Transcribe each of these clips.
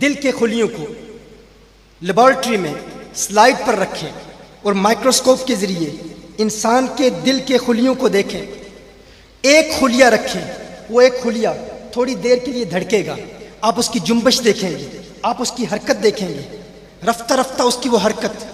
دل کے خلیوں کو لیبارٹری میں سلائڈ پر رکھیں اور مائکروسکوپ کے ذریعے انسان کے دل کے خلیوں کو دیکھیں. ایک خلیہ رکھیں، وہ ایک خلیہ تھوڑی دیر کے لیے دھڑکے گا، آپ اس کی جنبش دیکھیں گے، آپ اس کی حرکت دیکھیں گے، رفتہ رفتہ اس کی وہ حرکت،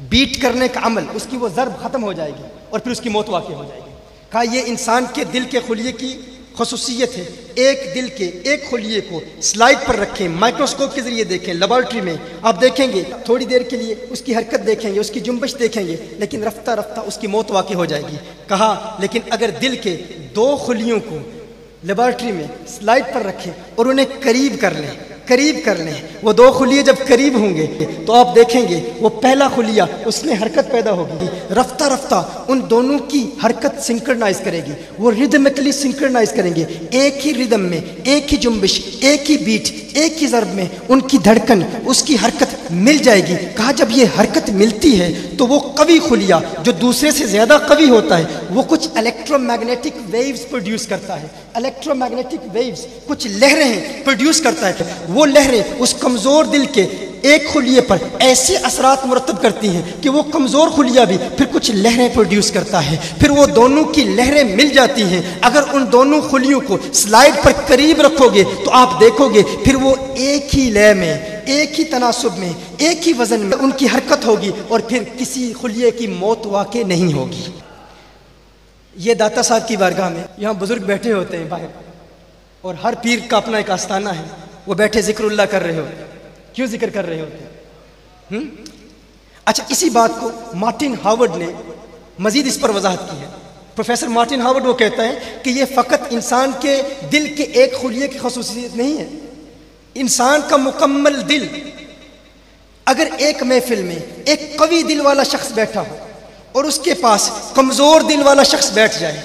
بیٹ کرنے کا عمل، اس کی وہ ضرب ختم ہو جائے گی اور پھر اس کی موت واقع ہو جائے گی. کہا یہ انسان کے دل کے خلیے کی خصوصیت ہے. ایک دل کے ایک خلیے کو سلائڈ پر رکھیں، مائکروسکوپ کے ذریعے دیکھیں، لیبارٹری میں آپ دیکھیں گے، تھوڑی دیر کے لیے اس کی حرکت دیکھیں گے، اس کی جنبش دیکھیں گے، لیکن رفتہ رفتہ اس کی موت واقع ہو جائے گی. کہا لیکن اگر دل کے دو خلیوں کو لیبارٹری میں سلائڈ پر رکھیں اور انہیں قریب کر لیں، وہ دو خلیے جب قریب ہوں گے تو آپ دیکھیں گے وہ پہلا خلیہ اس میں حرکت پیدا ہوگی، رفتہ رفتہ ان دونوں کی حرکت سنکرنائز کرے گی، وہ ریدمکلی سنکرنائز کریں گے، ایک ہی ردم میں، ایک ہی جنبش، ایک ہی بیٹ، ایک ہی ضرب میں ان کی دھڑکن، اس کی حرکت مل جائے گی. کہا جب یہ حرکت ملتی ہے تو وہ قوی خلیہ جو دوسرے سے زیادہ قوی ہوتا ہے وہ کچھ الیکٹرو میگنیٹک ویوز پروڈیوس کرتا ہے، الیکٹرو میگنیٹک ویوز کچھ لہریں پروڈیوس کرتا ہے. وہ لہریں اس کمزور دل کے ایک خلیے پر ایسے اثرات مرتب کرتی ہیں کہ وہ کمزور خلیہ بھی پھر کچھ لہریں پروڈیوس کرتا ہے، پھر وہ دونوں کی لہریں مل جاتی ہیں. اگر ان دونوں خلیوں کو سلائڈ پر قریب رکھو گے تو آپ دیکھو گے پھر وہ ایک ہی لے میں، ایک ہی تناسب میں، ایک ہی وزن میں ان کی حرکت ہوگی اور پھر کسی خلیے کی موت واقع نہیں ہوگی. یہ داتا صاحب کی بارگاہ میں یہاں بزرگ بیٹھے ہوتے ہیں باہر، اور ہر پیر کا اپنا ایک آستانہ ہے، وہ بیٹھے ذکر اللہ کر رہے ہوتے ہیں. کیوں ذکر کر رہے ہوتے ہیں؟ اچھا، اسی بات کو مارٹن ہاورڈ نے مزید اس پر وضاحت کی ہے. پروفیسر مارٹن ہاورڈ وہ کہتا ہے کہ یہ فقط انسان کے دل کے ایک خلیے کی خصوصیت نہیں ہے. انسان کا مکمل دل، اگر ایک محفل میں ایک قوی دل والا شخص بیٹھا ہو اور اس کے پاس کمزور دل والا شخص بیٹھ جائے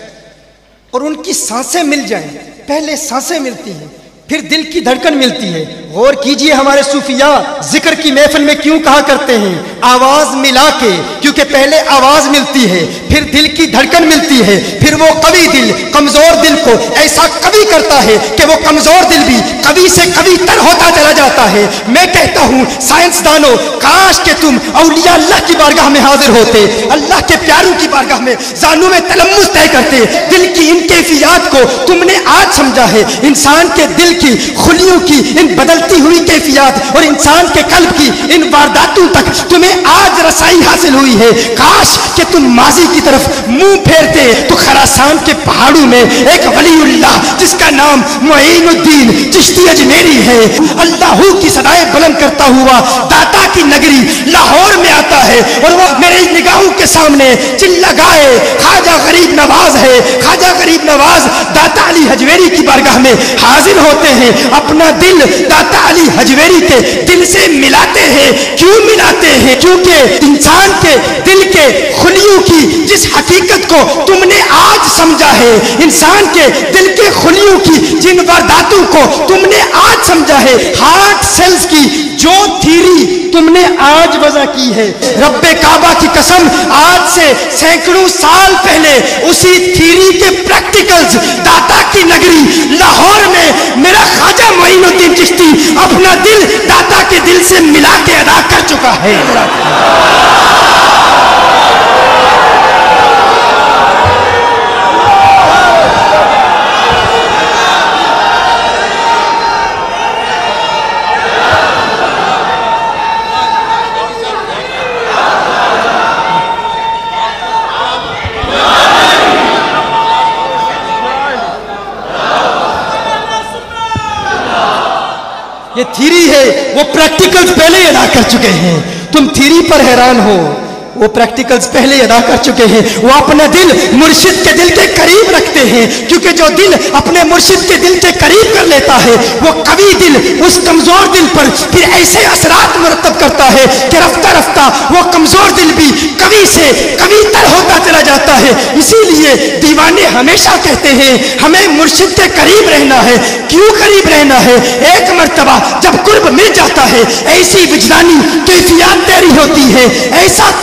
اور ان کی سانسیں مل جائیں، پہلے سانسیں ملتی ہیں پھر دل کی دھڑکن ملتی ہے. غور کیجئے ہمارے صوفیاء ذکر کی محفل میں کیوں کہا کرتے ہیں آواز ملا کے، کیونکہ پہلے آواز ملتی ہے پھر دل کی دھڑکن ملتی ہے، پھر وہ قوی دل کمزور دل کو ایسا قوی کرتا ہے کہ وہ کمزور دل بھی قوی سے قوی تر ہوتا چلا جاتا ہے. میں کہتا ہوں سائنسدانوں، کاش کہ تم اولیاء اللہ کی بارگاہ میں حاضر ہوتے، اللہ کے پیاروں کی بارگاہ میں زانوں میں تلمس طے کرتے. دل کی ان کیفیات کو تم نے آج سمجھا ہے، انسان کے دل کی خلیوں کی ان بدلتی ہوئی کیفیات اور انسان کے قلب کی ان وارداتوں تک تمہیں آج رسائی حاصل ہوئی ہے. کاش کہ تم ماضی کی طرف منہ پھیرتے تو خراسان کے پہاڑوں میں ایک ولی اللہ جس کا نام معین الدین چشتی اجمیری ہے، اللہ کی صدائیں بلند کرتا ہوا داتا کی نگری لاہور میں آتا ہے اور وہ میری نگاہوں کے سامنے چلا گائے خواجہ غریب نواز ہے. خواجہ غریب نواز داتا علی حجویری کی بارگاہ میں حاضر ہوتے ہیں، اپنا دل داتا علی حجویری کے دل سے ملاتے ہیں. کیوں ملاتے ہیں؟ کیونکہ انسان کے دل کے خلیوں کی جس حقیقت کو تم نے آج سمجھا ہے، انسان کے دل کے خلیوں کی جن وارداتوں کو تم نے آج سمجھا ہے، ہارٹ سیلز کی جو تھیری تم نے آج وضع کی ہے، رب کعبہ کی قسم آج سے سینکڑوں سال پہلے اسی تھیری کے پریکٹیکلز داتا کی نگری لاہور میں میرا خواجہ معین الدین چشتی اپنا دل داتا کے دل سے ملا کے ادا کر چکا ہے. یہ تھیری ہے، وہ پریکٹیکلز پہلے ادا کر چکے ہیں. تم تھیری پر حیران ہو، وہ پریکٹیکلز پہلے ادا کر چکے ہیں. وہ اپنا دل مرشد کے دل کے قریب رکھتے ہیں، کیونکہ جو دل اپنے مرشد کے دل کے قریب کر لیتا ہے وہ قوی دل اس کمزور دل پر پھر ایسے اثرات مرتب کرتا ہے کہ رفتہ رفتہ وہ کمزور دل بھی قوی سے قوی تر ہوتا چلا جاتا ہے. اسی لیے دیوانے ہمیشہ کہتے ہیں ہمیں مرشد کے قریب رہنا ہے. کیوں قریب رہنا ہے؟ ایک مرتبہ جب قرب مل جاتا ہے ایسی وجدانی کیفیات تیری ہوتی ہے، ایسا